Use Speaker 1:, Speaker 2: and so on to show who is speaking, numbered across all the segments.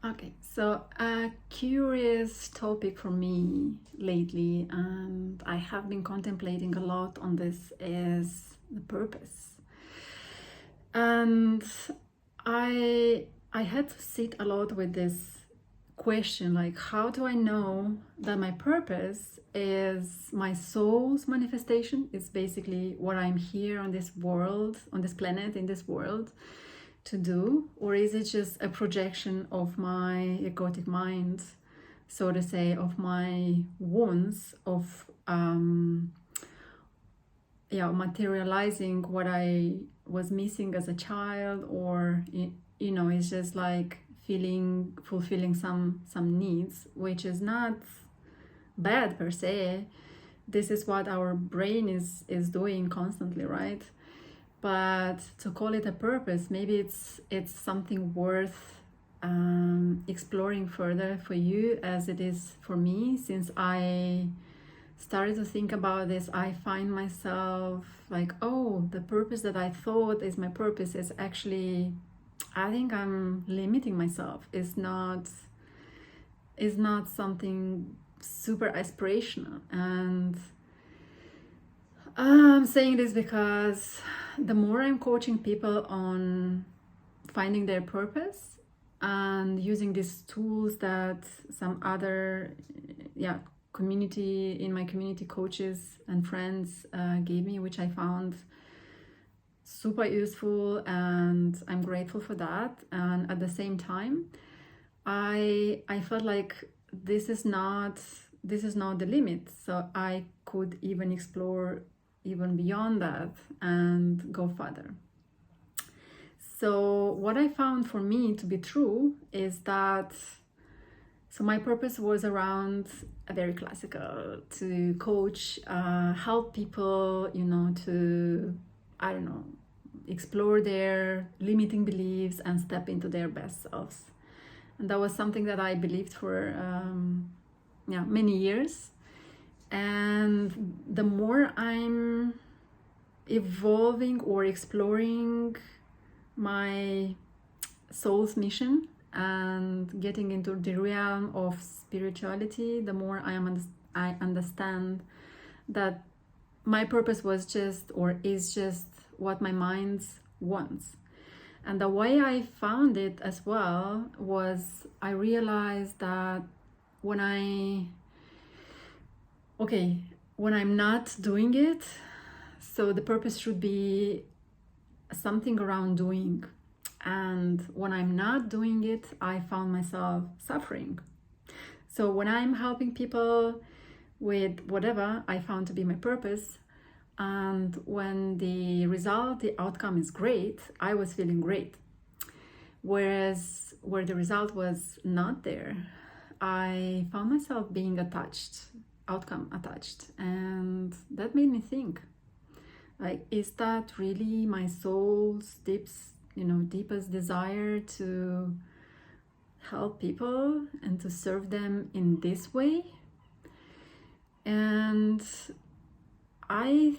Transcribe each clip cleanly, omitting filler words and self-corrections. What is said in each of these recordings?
Speaker 1: Okay, so a curious topic for me lately, and I have been contemplating a lot on this, is the purpose. And I had to sit a lot with this question, like, how do I know that my purpose is my soul's manifestation? It's basically what I'm here on this world, on this planet, in this world to do, or is it just a projection of my egotic mind, so to say, of my wounds, of materializing what I was missing as a child, or it's just like fulfilling some needs, which is not bad per se. This is what our brain is doing constantly, right? But to call it a purpose, maybe it's something worth exploring further for you, as it is for me. Since I started to think about this, I find myself like, oh, the purpose that I thought is my purpose is actually, I think I'm limiting myself. It's not something super aspirational. And I'm saying this because the more I'm coaching people on finding their purpose and using these tools that some other community, in my community, coaches and friends gave me, which I found super useful, and I'm grateful for that. And at the same time, I felt like this is not the limit, so I could even explore even beyond that and go further. So what I found for me to be true is that, so my purpose was around a very classical, to coach, help people, to, I don't know, explore their limiting beliefs and step into their best selves. And that was something that I believed for many years. And the more I'm evolving or exploring my soul's mission and getting into the realm of spirituality, the more I understand that my purpose was just, or is just, what my mind wants. And the way I found it as well was, I realized that when I'm not doing it, so the purpose should be something around doing. And when I'm not doing it, I found myself suffering. So when I'm helping people with whatever I found to be my purpose, and when the outcome is great, I was feeling great. Whereas where the result was not there, I found myself being outcome attached. And that made me think, like, is that really my soul's deepest desire, to help people and to serve them in this way? And I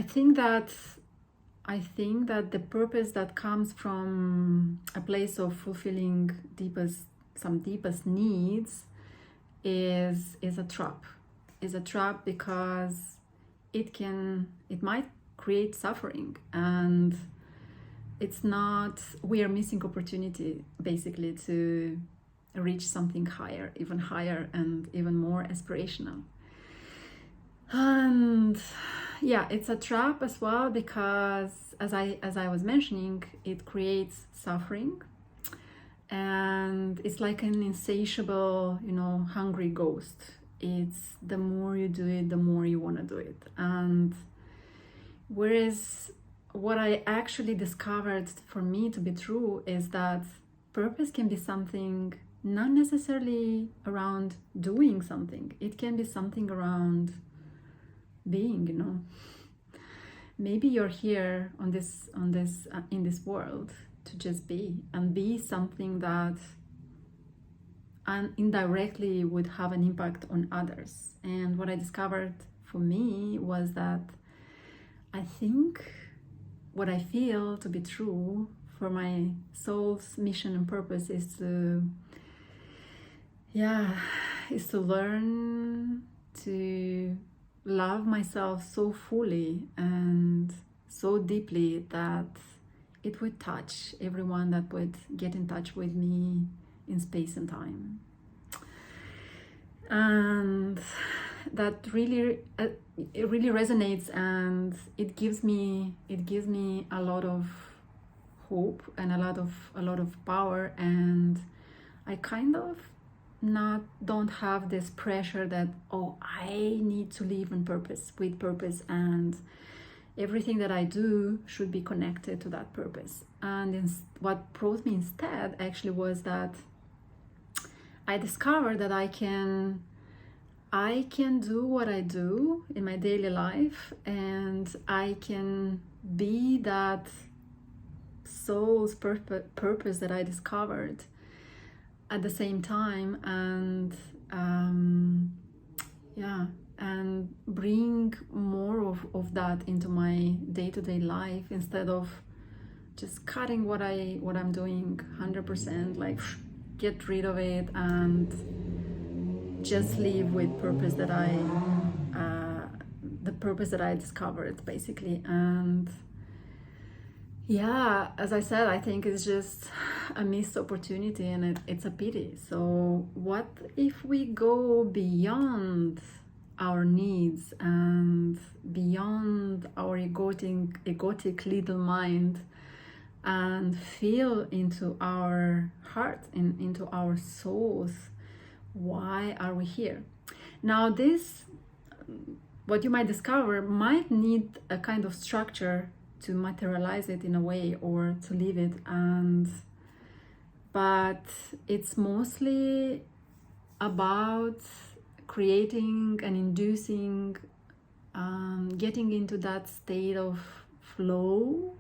Speaker 1: think that the purpose that comes from a place of fulfilling some deepest needs is a trap. Is a trap because it might create suffering, and we are missing opportunity, basically, to reach something higher, and even more aspirational. And yeah, it's a trap as well, because as I was mentioning, it creates suffering, and it's like an insatiable, hungry ghost. It's the more you do it, the more you want to do it. And whereas what I actually discovered for me to be true is that purpose can be something not necessarily around doing something. It can be something around being. Maybe you're here in this world to just be, and be something that indirectly would have an impact on others. And what I discovered for me was that I think what I feel to be true for my soul's mission and purpose is to learn to love myself so fully and so deeply that it would touch everyone that would get in touch with me in space and time. And that really it really resonates, and it gives me a lot of hope and a lot of power. And I kind of don't have this pressure that, oh, I need to live with purpose, and everything that I do should be connected to that purpose. And what brought me instead actually was that I discovered that I can do what I do in my daily life, and I can be that soul's purpose that I discovered at the same time, and and bring more of that into my day-to-day life, instead of just cutting what I'm doing 100%, like get rid of it and just live with purpose that the purpose that I discovered, basically. And yeah, as I said, I think it's just a missed opportunity, and it's a pity. So what if we go beyond our needs and beyond our egotic little mind, and feel into our heart, into our souls? Why are we here? Now, this, what you might discover, might need a kind of structure to materialize it in a way, or to live it. But it's mostly about creating and inducing, getting into that state of flow,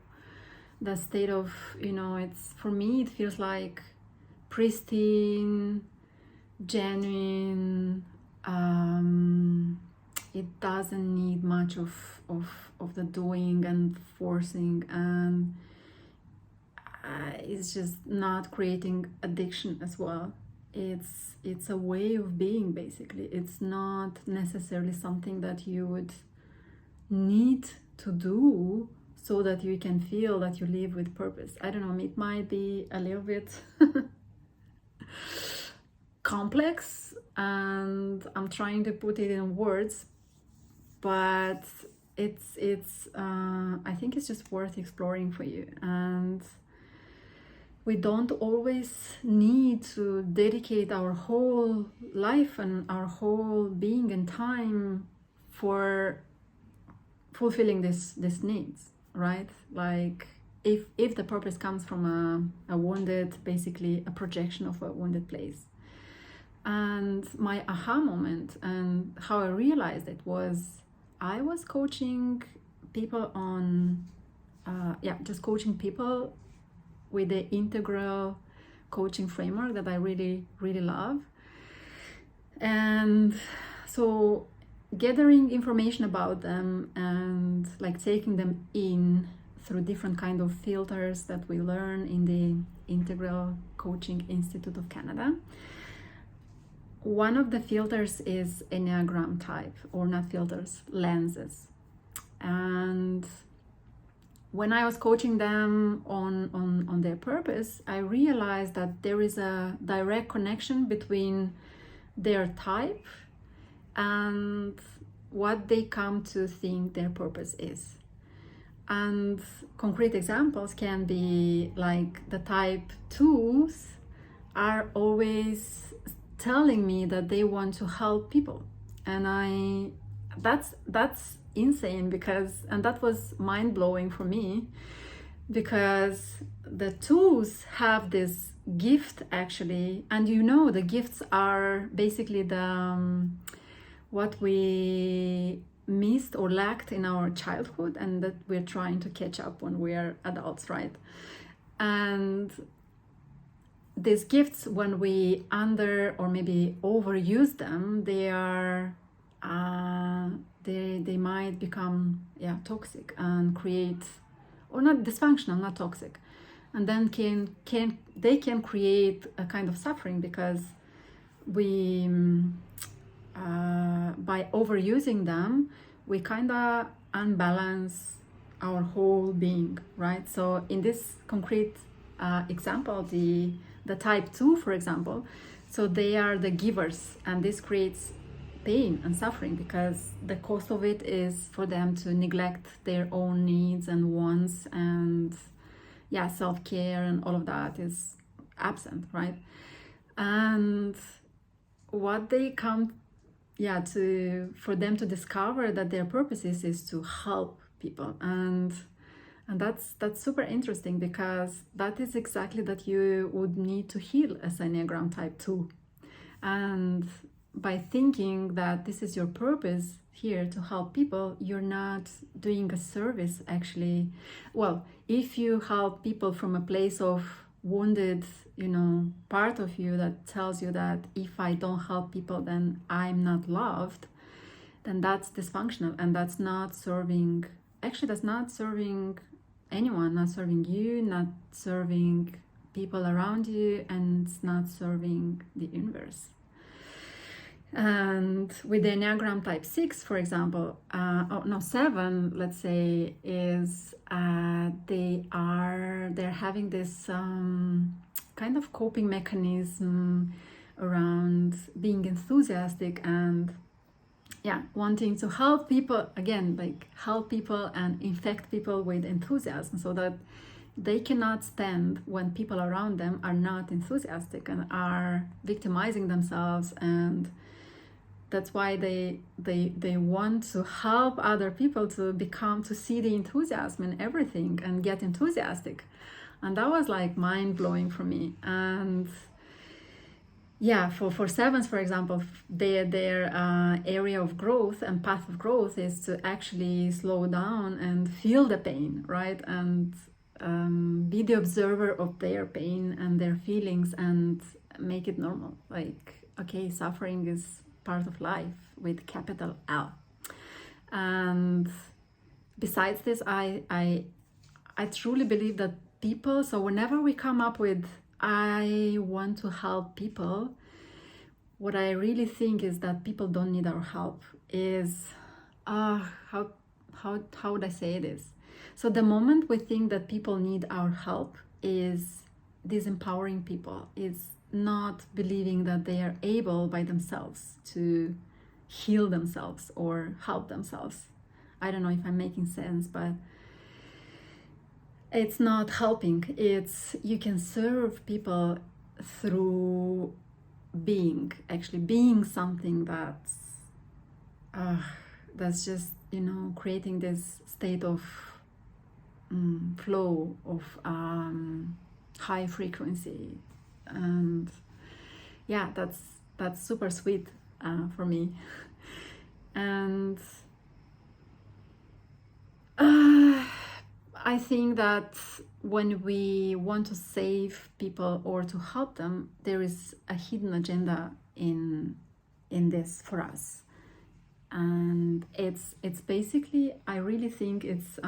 Speaker 1: that state of, it's, for me, it feels like pristine, genuine. It doesn't need much of the doing and forcing, and it's just not creating addiction as well. It's a way of being, basically. It's not necessarily something that you would need to do so that you can feel that you live with purpose. I don't know, it might be a little bit complex, and I'm trying to put it in words, but it's I think it's just worth exploring for you. And we don't always need to dedicate our whole life and our whole being and time for fulfilling this needs, right? Like if the purpose comes from a wounded, basically a projection of a wounded place. And my aha moment and how I realized it was, I was coaching people on just coaching people with the integral coaching framework that I really, really love. And so gathering information about them and like taking them in through different kind of filters that we learn in the Integral Coaching Institute of Canada. One of the filters is Enneagram type, or not filters, lenses. And when I was coaching them on their purpose, I realized that there is a direct connection between their type and what they come to think their purpose is. And concrete examples can be like the type 2s are always telling me that they want to help people, and that's insane, because, and that was mind-blowing for me, because the 2s have this gift actually, and the gifts are basically the what we missed or lacked in our childhood, and that we're trying to catch up when we are adults, right? And these gifts, when we under or maybe overuse them, they are they might become toxic and create, or not dysfunctional, not toxic, and then they can create a kind of suffering, because we by overusing them, we kind of unbalance our whole being, right? So in this concrete example, the type 2, for example, so they are the givers, and this creates pain and suffering, because the cost of it is for them to neglect their own needs and wants, and yeah, self-care and all of that is absent, right? And what they come to, for them to discover that their purpose is to help people, and that's super interesting, because that is exactly that you would need to heal as Enneagram type 2. And by thinking that this is your purpose here to help people, you're not doing a service, actually. Well, if you help people from a place of wounded, part of you that tells you that if I don't help people, then I'm not loved, then that's dysfunctional, and that's not serving anyone, not serving you, not serving people around you, and it's not serving the universe. And with the Enneagram type 6, for example, 7, let's say, is they're having this kind of coping mechanism around being enthusiastic and wanting to help people, again, like help people and infect people with enthusiasm, so that they cannot stand when people around them are not enthusiastic and are victimizing themselves. And that's why they want to help other people to see the enthusiasm in everything and get enthusiastic. And that was like mind-blowing for me. And for sevens, for example, their area of growth and path of growth is to actually slow down and feel the pain, right? And be the observer of their pain and their feelings, and make it normal. Like, okay, suffering is part of life with capital L. And besides this, I truly believe that people, so whenever we come up with I want to help people, what I really think is that people don't need our help. Is how would I say this? So the moment we think that people need our help is disempowering people, is not believing that they are able by themselves to heal themselves or help themselves. I don't know if I'm making sense, but it's not helping. It's, you can serve people through being something that's just, creating this state of flow of high frequency. And that's super sweet for me. And I think that when we want to save people or to help them, there is a hidden agenda in this for us. And it's basically, I really think it's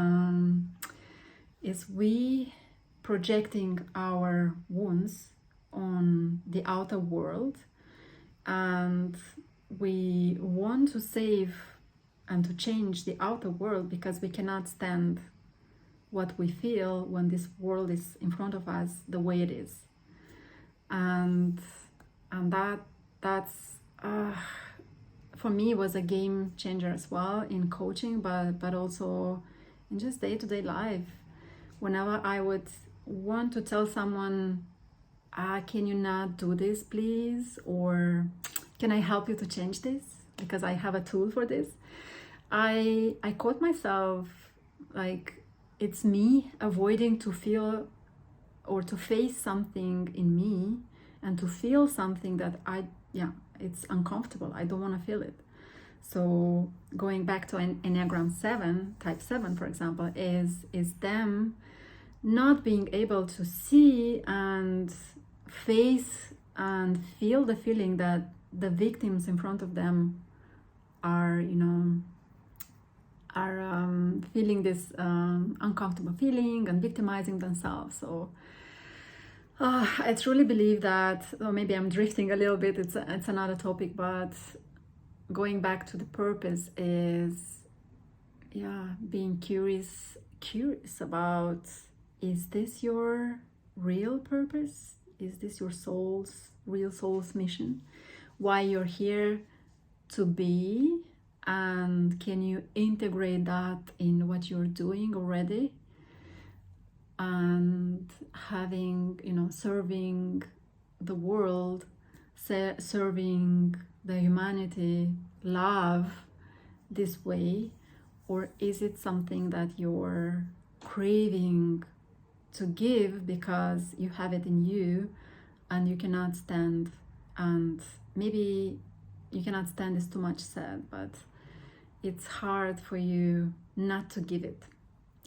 Speaker 1: we projecting our wounds on the outer world, and we want to save and to change the outer world because we cannot stand what we feel when this world is in front of us the way it is. And that's for me was a game changer as well in coaching, but also in just day-to-day life. Whenever I would want to tell someone, can you not do this, please? Or can I help you to change this? Because I have a tool for this. I caught myself like it's me avoiding to feel or to face something in me and to feel something that it's uncomfortable. I don't want to feel it. So going back to Enneagram 7, type 7, for example, is them not being able to see and face and feel the feeling that the victims in front of them are, are feeling this uncomfortable feeling and victimizing themselves. So I truly believe that, or maybe I'm drifting a little bit, it's another topic, but going back to the purpose is, yeah, being curious about, is this your real purpose? Is this your real soul's mission? Why you're here to be? And can you integrate that in what you're doing already? And having, serving the world, serving the humanity, love this way? Or is it something that you're craving to give because you have it in you and you cannot stand? And maybe you cannot stand is too much said, but it's hard for you not to give it.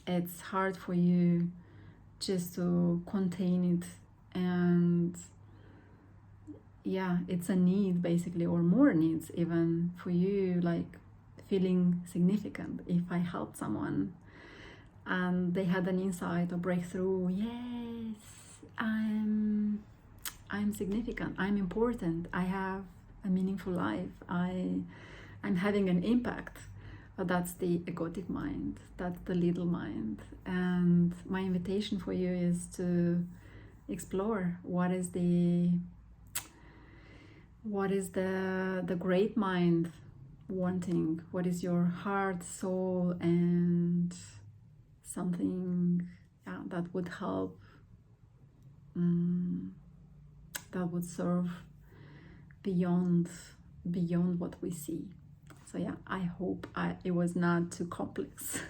Speaker 1: It's hard for you just to contain it. And yeah, it's a need basically, or more needs even for you, like feeling significant. If I helped someone and they had an insight or breakthrough, yes, I'm significant, I'm important, I have a meaningful life, I'm having an impact. But that's the egotic mind, that's the little mind. And my invitation for you is to explore what is the great mind wanting, what is your heart, soul, and something that would help, that would serve beyond what we see. So yeah, I hope it was not too complex.